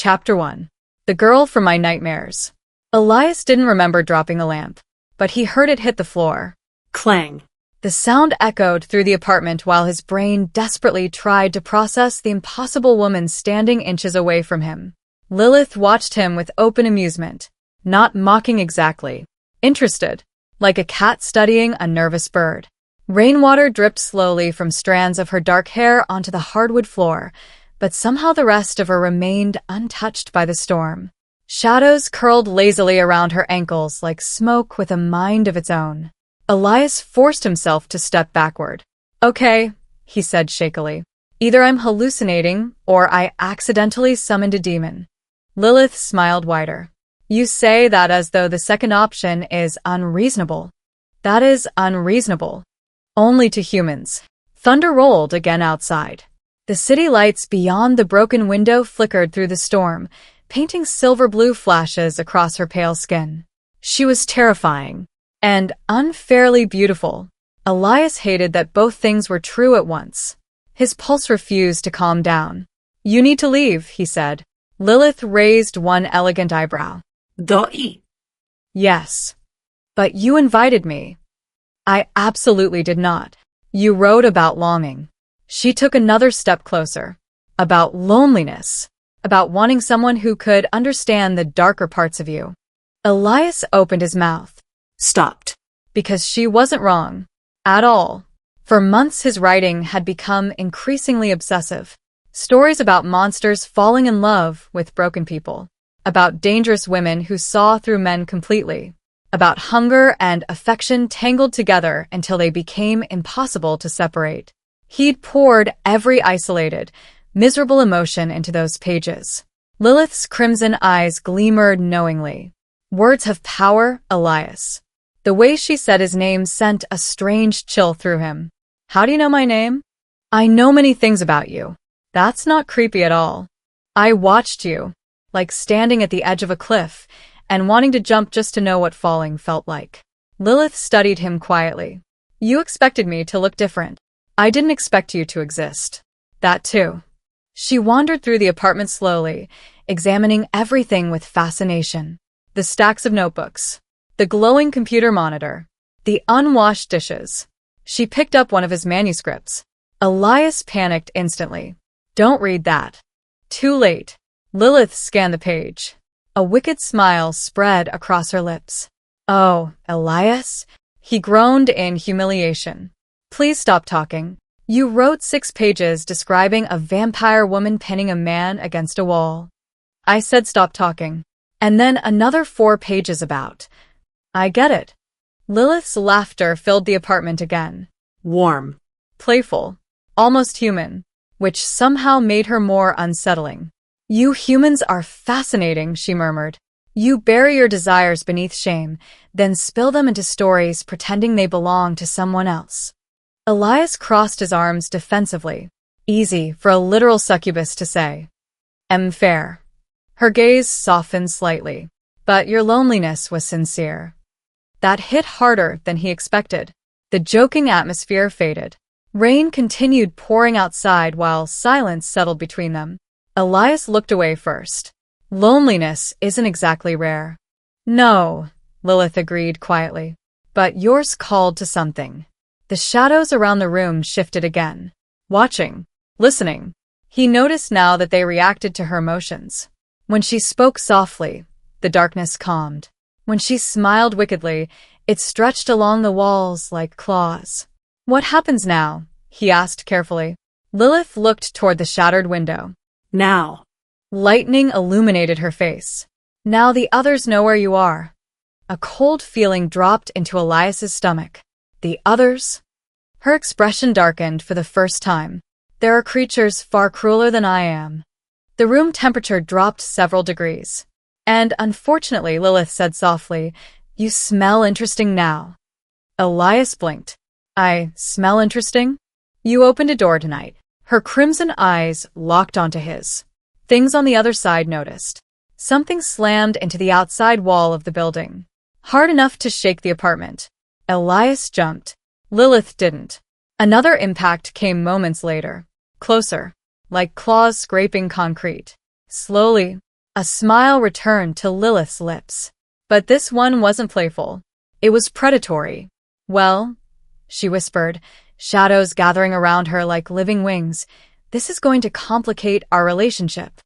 Chapter 1. The Girl from My Nightmares. Elias didn't remember dropping the lamp, but he heard it hit the floor. Clang. The sound echoed through the apartment while his brain desperately tried to process the impossible woman standing inches away from him. Lilith watched him with open amusement, not mocking exactly, interested, like a cat studying a nervous bird. Rainwater dripped slowly from strands of her dark hair onto the hardwood floor, but somehow the rest of her remained untouched by the storm. Shadows curled lazily around her ankles like smoke with a mind of its own. Elias forced himself to step backward. "Okay," he said shakily. "Either I'm hallucinating, or I accidentally summoned a demon." Lilith smiled wider. "You say that as though the second option is unreasonable." "That is unreasonable. Only to humans." Thunder rolled again outside. The city lights beyond the broken window flickered through the storm, painting silver-blue flashes across her pale skin. She was terrifying and unfairly beautiful. Elias hated that both things were true at once. His pulse refused to calm down. "You need to leave," he said. Lilith raised one elegant eyebrow. Doi. "Yes. But you invited me." "I absolutely did not. You wrote about longing." She took another step closer. "About loneliness. About wanting someone who could understand the darker parts of you." Elias opened his mouth. Stopped. Because she wasn't wrong. At all. For months his writing had become increasingly obsessive. Stories about monsters falling in love with broken people. About dangerous women who saw through men completely. About hunger and affection tangled together until they became impossible to separate. He'd poured every isolated, miserable emotion into those pages. Lilith's crimson eyes gleamed knowingly. "Words have power, Elias." The way she said his name sent a strange chill through him. "How do you know my name?" "I know many things about you." "That's not creepy at all." "I watched you, like standing at the edge of a cliff and wanting to jump just to know what falling felt like." Lilith studied him quietly. "You expected me to look different. I didn't expect you to exist." "That too." She wandered through the apartment slowly, examining everything with fascination. The stacks of notebooks, the glowing computer monitor, the unwashed dishes. She picked up one of his manuscripts. Elias panicked instantly. "Don't read that." Too late. Lilith scanned the page. A wicked smile spread across her lips. "Oh, Elias?" He groaned in humiliation. "Please stop talking. You wrote 6 pages describing a vampire woman pinning a man against a wall." I said stop talking. And then another 4 pages about. I get it. Lilith's laughter filled the apartment again. Warm. Playful. Almost human. Which somehow made her more unsettling. "You humans are fascinating," she murmured. "You bury your desires beneath shame, then spill them into stories pretending they belong to someone else." Elias crossed his arms defensively. Easy for a literal succubus to say. Fair. Her gaze softened slightly. "But your loneliness was sincere." That hit harder than he expected. The joking atmosphere faded. Rain continued pouring outside while silence settled between them. Elias looked away first. "Loneliness isn't exactly rare." "No," Lilith agreed quietly. "But yours called to something." The shadows around the room shifted again. Watching. Listening. He noticed now that they reacted to her emotions. When she spoke softly, the darkness calmed. When she smiled wickedly, it stretched along the walls like claws. "What happens now?" he asked carefully. Lilith looked toward the shattered window. Now. Lightning illuminated her face. "Now the others know where you are." A cold feeling dropped into Elias's stomach. "The others?" Her expression darkened for the first time. "There are creatures far crueler than I am." The room temperature dropped several degrees. "And unfortunately," Lilith said softly, "you smell interesting now." Elias blinked. "I smell interesting?" "You opened a door tonight." Her crimson eyes locked onto his. Things on the other side noticed. Something slammed into the outside wall of the building. Hard enough to shake the apartment. Elias jumped. Lilith didn't. Another impact came moments later. Closer. Like claws scraping concrete. Slowly, A smile returned to Lilith's lips. But this one wasn't playful. It was predatory. Well, she whispered, shadows gathering around her like living wings, this is going to complicate our relationship.